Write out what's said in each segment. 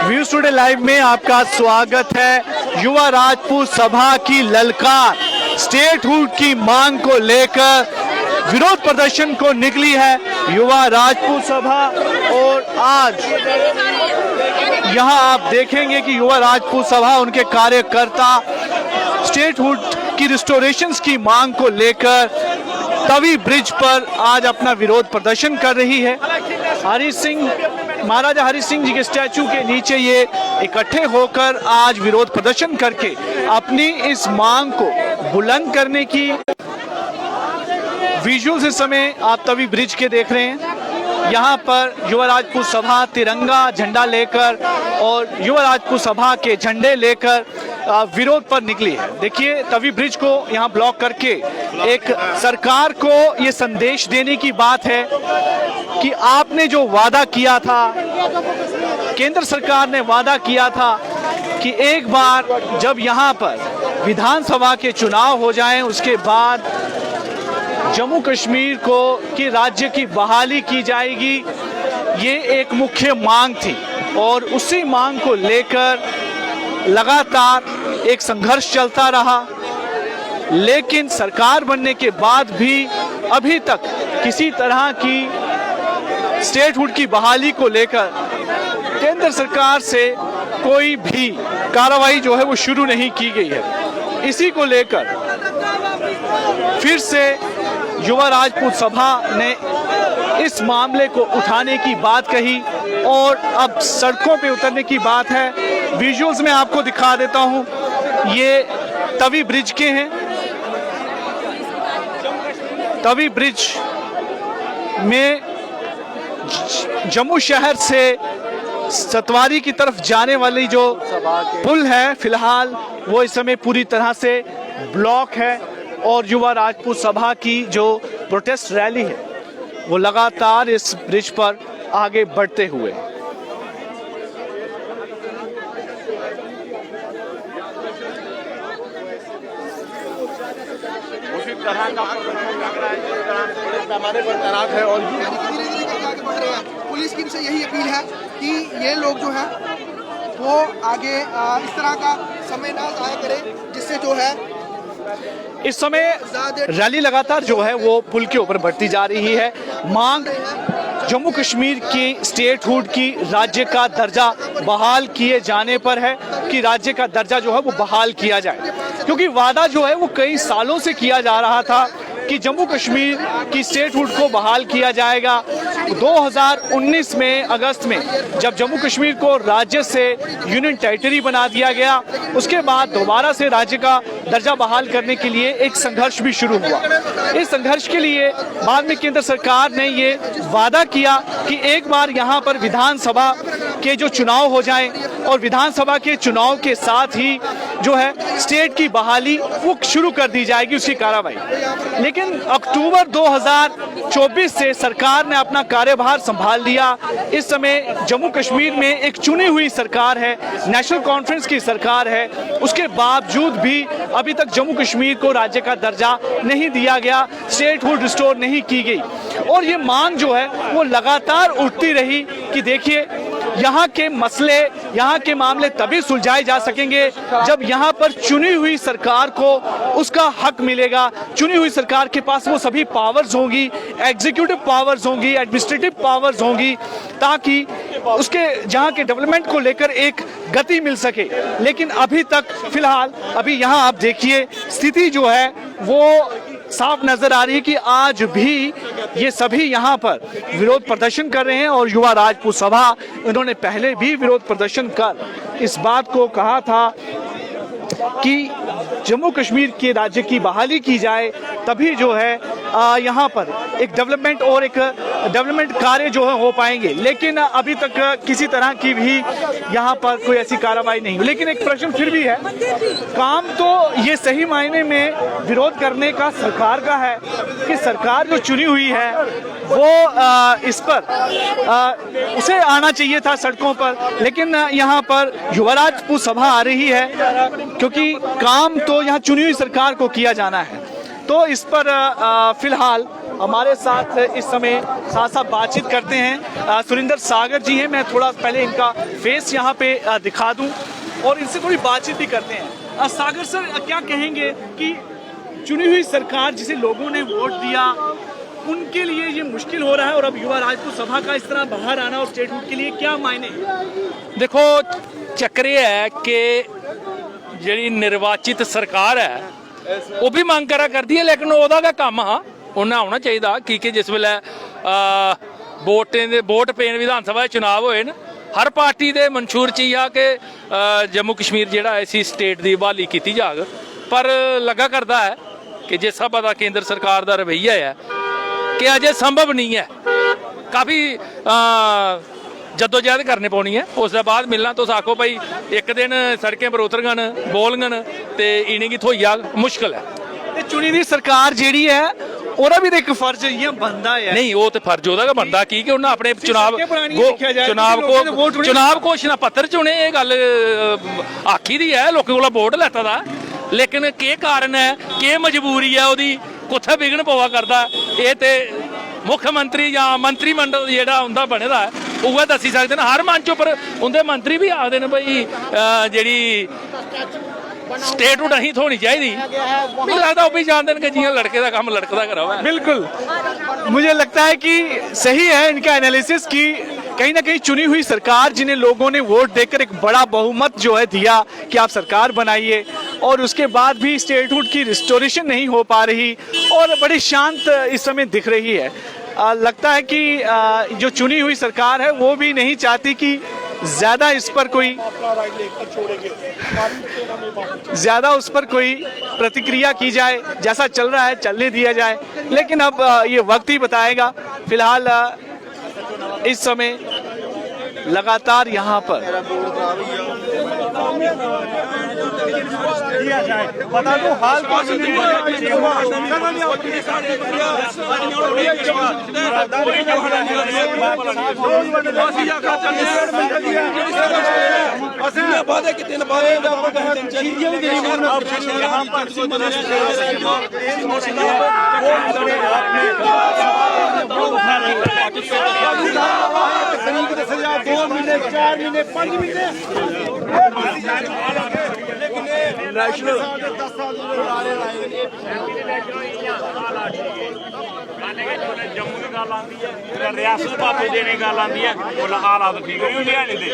Views today live में आपका स्वागत है। युवा राजपूत सभा की ललकार स्टेटहुड की मांग को लेकर विरोध प्रदर्शन को निकली है युवा राजपूत सभा। और आज यहां आप देखेंगे कि युवा राजपूत सभा उनके कार्यकर्ता स्टेटहुड की रिस्टोरेशंस की मांग को लेकर तवी ब्रिज पर आज अपना विरोध प्रदर्शन कर रही है। महाराजा हरि सिंह जी के स्टैचू के नीचे ये इकट्ठे होकर आज विरोध प्रदर्शन करके अपनी इस मांग को बुलंद करने की विजुअल्स इस समय आप तवी ब्रिज के देख रहे हैं। यहाँ पर युवा राजपूत सभा तिरंगा झंडा लेकर और युवा राजपूत सभा के झंडे लेकर विरोध पर निकली है। देखिए तवी ब्रिज को यहाँ ब्लॉक करके एक सरकार को ये संदेश देने की बात है कि आपने जो वादा किया था, केंद्र सरकार ने वादा किया था कि एक बार जब यहाँ पर विधानसभा के चुनाव हो जाएं उसके बाद जम्मू कश्मीर को कि राज्य की बहाली की जाएगी, ये एक मुख्य मांग थी। और उसी मांग को लेकर लगातार एक संघर्ष चलता रहा, लेकिन सरकार बनने के बाद भी अभी तक किसी तरह की स्टेटहुड की बहाली को लेकर केंद्र सरकार से कोई भी कार्रवाई जो है वो शुरू नहीं की गई है। इसी को लेकर फिर से युवा राजपूत सभा ने इस मामले को उठाने की बात कही और अब सड़कों पे उतरने की बात है। विजुअल्स में आपको दिखा देता हूं, ये तवी ब्रिज के हैं। तवी ब्रिज में जम्मू शहर से सतवारी की तरफ जाने वाली जो पुल है फिलहाल वो इस समय पूरी तरह से ब्लॉक है और युवा राजपूत सभा की जो प्रोटेस्ट रैली है वो लगातार इस ब्रिज पर आगे बढ़ते हुए उसी तरह का पैमाने पर तैनात है और पुलिस की इनसे यही अपील है कि ये लोग जो है वो आगे इस तरह का समय ना जाया करें जिससे जो है इस समय रैली लगातार जो है वो पुल के ऊपर बढ़ती जा रही है। मांग जम्मू कश्मीर की स्टेटहुड की राज्य का दर्जा बहाल किए जाने पर है कि राज्य का दर्जा जो है वो बहाल किया जाए, क्योंकि वादा जो है वो कई सालों से किया जा रहा था कि जम्मू कश्मीर की स्टेटहुड को बहाल किया जाएगा। 2019 में अगस्त में जब जम्मू कश्मीर को राज्य से यूनियन टेरिटरी बना दिया गया, उसके बाद दोबारा से राज्य का दर्जा बहाल करने के लिए एक संघर्ष भी शुरू हुआ। इस संघर्ष के लिए बाद में केंद्र सरकार ने ये वादा किया कि एक बार यहाँ पर विधानसभा के जो चुनाव हो जाएं और विधानसभा के चुनाव के साथ ही जो है स्टेट की बहाली वो शुरू कर दी जाएगी, उसकी कार्रवाई। लेकिन अक्टूबर 2024 से सरकार ने अपना कार्यभार संभाल लिया। इस समय जम्मू कश्मीर में एक चुनी हुई सरकार है, नेशनल कॉन्फ्रेंस की सरकार है, उसके बावजूद भी अभी तक जम्मू कश्मीर को राज्य का दर्जा नहीं दिया गया, स्टेटहुड रिस्टोर नहीं की गई। और ये मांग जो है वो लगातार उठती रही कि देखिए यहाँ के मसले, यहाँ के मामले तभी सुलझाए जा सकेंगे जब यहाँ पर चुनी हुई सरकार को उसका हक मिलेगा। चुनी हुई सरकार के पास वो सभी पावर्स होंगी, एग्जीक्यूटिव पावर्स होंगी, एडमिनिस्ट्रेटिव पावर्स होंगी, ताकि उसके जहाँ के डेवलपमेंट को लेकर एक गति मिल सके। लेकिन अभी तक फिलहाल अभी यहाँ आप देखिए स्थिति जो है वो साफ नजर आ रही है कि आज भी ये सभी यहाँ पर विरोध प्रदर्शन कर रहे हैं। और युवा राजपूत सभा इन्होंने पहले भी विरोध प्रदर्शन कर इस बात को कहा था कि जम्मू कश्मीर के राज्य की बहाली की जाए, तभी जो है यहाँ पर एक डेवलपमेंट और एक डेवलपमेंट कार्य जो है हो पाएंगे। लेकिन अभी तक किसी तरह की भी यहाँ पर कोई ऐसी कार्रवाई नहीं हुई। लेकिन एक प्रश्न फिर भी है, काम तो ये सही मायने में विरोध करने का सरकार का है कि सरकार जो चुनी हुई है वो इस पर उसे आना चाहिए था सड़कों पर, लेकिन यहाँ पर युवा राजपूत सभा आ रही है क्योंकि काम तो यहाँ चुनी हुई सरकार को किया जाना है। तो इस पर फिलहाल हमारे साथ इस समय साथ साथ बातचीत करते हैं सुरिंदर सागर जी हैं। मैं थोड़ा पहले इनका फेस यहाँ पे दिखा दूं और इनसे थोड़ी बातचीत भी करते हैं। सागर सर, क्या कहेंगे कि चुनी हुई सरकार जिसे लोगों ने वोट दिया उनके लिए ये मुश्किल हो रहा है और अब युवा राजपूत सभा का इस तरह बाहर आना और स्टेटहुड के लिए क्या मायने हैं? देखो ਚੱਕਰ ਇਹ ਹੈ ਕਿ ਜਿਹੜੀ ਨਿਰਵਾਚਿਤ ਸਰਕਾਰ ਹੈ ਉਹ ਵੀ ਮੰਗ ਕਰਾ ਕਰਦੀ ਹੈ, ਲੇਕਿਨ ਉਹਦਾ ਦਾ ਕੰਮ ਆ ਉਹਨਾਂ ਆਉਣਾ ਚਾਹੀਦਾ ਕਿ ਜਿਸ ਵੇਲੇ ਵੋਟ ਪੈਣ ਵਿਧਾਨ ਸਭਾ ਦੇ ਚੁਣਾਵ ਹੋਏ ਨੇ ਹਰ ਪਾਰਟੀ ਦੇ ਮਨਸ਼ੂਰ ਚ ਹੀ ਆ ਕਿ ਜੰਮੂ ਕਸ਼ਮੀਰ ਜਿਹੜਾ ਐਸੀ ਸਟੇਟ ਦੀ ਬਹਾਲੀ ਕੀਤੀ ਜਾਗ, ਪਰ ਲੱਗਾ ਕਰਦਾ ਹੈ ਕਿ ਜਿਸ ਹਿਸਾਬ ਦਾ ਕੇਂਦਰ ਸਰਕਾਰ ਦਾ ਰਵੱਈਆ ਹੈ ਕਿ ਅਜੇ ਸੰਭਵ ਨਹੀਂ ਹੈ। ਕਾਫੀ जद्दोजहद करनी पौनी है, उसके बाद मिलना तुस आखो भाई एक दिन सड़कें पर उतरगन बोलगन तो इन्हें की थोई जाग मुश्किल है। ते चुनी दी सरकार जेड़ी है ओरा भी तो एक फर्ज ये बनता है। नहीं वो तो फर्ज ओदा बनता की उन्हें अपने चुनाव घोषणा पत्र चुने, ये गल आखी दी है लोगों को वोट लैता दा, लेकिन के कारण है के मजबूरी है ओदी कुत्थे विघन पवा करदा ये ते मुख्यमंत्री या मंत्रीमंडल जेड़ा उंदा बने दा है उह दसी सकते हैं। हर मंच उपर उनके मंत्री भी आखते हैं भाई जी स्टेटहुड अहीं थोनी चाहिए। मुझे लगता है वो भी जानते हैं कि जियां लड़के का काम लड़के का करा हुआ है। बिल्कुल, मुझे लगता है कि सही है इनका एनालिसिस कि कहीं ना कहीं चुनी हुई सरकार जिन्हें लोगों ने वोट देकर एक बड़ा बहुमत जो है दिया कि आप सरकार बनाइए और उसके बाद भी स्टेटहुड की रिस्टोरेशन नहीं हो पा रही और बड़ी शांत इस समय दिख रही है। लगता है कि जो चुनी हुई सरकार है वो भी नहीं चाहती कि ज्यादा इस पर कोई प्रतिक्रिया की जाए, जैसा चल रहा है चलने दिया जाए, लेकिन अब ये वक्त ही बताएगा। फिलहाल इस समय लगातार यहाँ पर बता दो हाल जम्मू की गल आती है, रियासत वापस देने की गल आती है, बोला हालात ठीक नहीं होंगे नहीं दे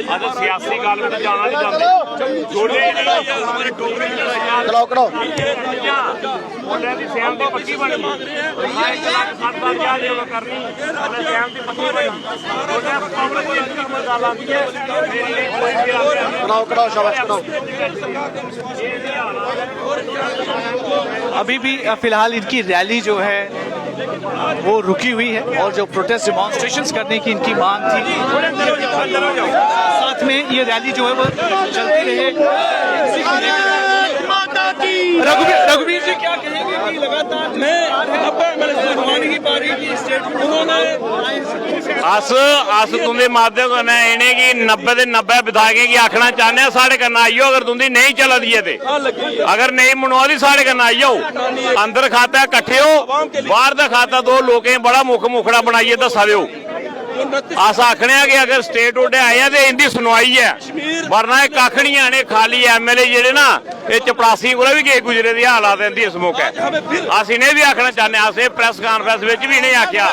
अगर सियासी गल में जाना नहीं चाहते जोड़े बोलिया की सहमति पक्की बनी 1,60,000 करनी सहमति पक्की बनी गल आती है। अभी भी फिलहाल इनकी रैली जो है वो रुकी हुई है और जो प्रोटेस्ट डेमोन्स्ट्रेशंस करने की इनकी मांग थी साथ में ये रैली जो है वो चलती रहे। रघुवीर जी क्या कहेंगे कि लगातार अस तुंदे माध्यम कन्नै इ'नें गी 90 दे 90 विधायकें गी आखना चाहने साढ़े कन्नै आई जाओ, अगर तुंदी नहीं चला दी है अगर नहीं मनवा दी साढ़े कन्नै आई जाओ, अंदर खाता कट्ठे हो बाहर दा खाता दो लोकें बड़ा मुख मुखड़ा बनाइए दसा दिओ। अस आखने कि अगर स्टेटहुड आए हैं तो इनकी सुनवाई है, वरना कख नहीं आने खाली MLA जेडे ना ये चपड़ासी को भी गए गुजरे दी हालात इनकी इस मौके अस इन्हें भी आखना चाहते हैं। अस प्रेस कॉन्फ्रेंस में भी इन्हें आख्या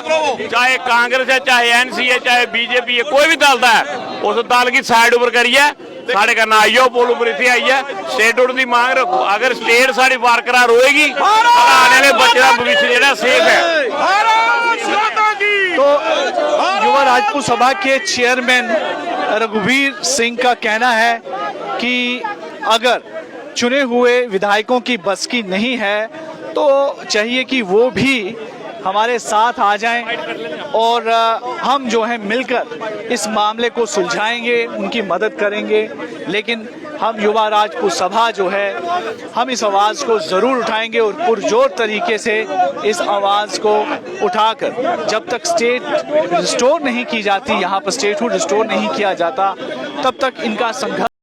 चाहे कांग्रेस है चाहे NC है चाहे BJP है कोई भी दल का है उस दल की साइड उपर करिए साढ़े कन्नै आई जाओ, पोल उपर इत्थे आई है स्टेटहुड की मांग रखो। अगर स्टेट साड़ी बरकरार होएगी आने वाले बच्चे का भविष्य जेड़ा सेफ है। तो युवा राजपूत सभा के चेयरमैन रघुवीर सिंह का कहना है कि अगर चुने हुए विधायकों की बस की नहीं है तो चाहिए कि वो भी हमारे साथ आ जाएं और हम जो है मिलकर इस मामले को सुलझाएंगे, उनकी मदद करेंगे। लेकिन हम युवा राजपूत सभा जो है हम इस आवाज़ को ज़रूर उठाएंगे और पुरजोर तरीके से इस आवाज़ को उठाकर जब तक स्टेट रिस्टोर नहीं की जाती, यहाँ पर स्टेटहुड रिस्टोर नहीं किया जाता, तब तक इनका संघर्ष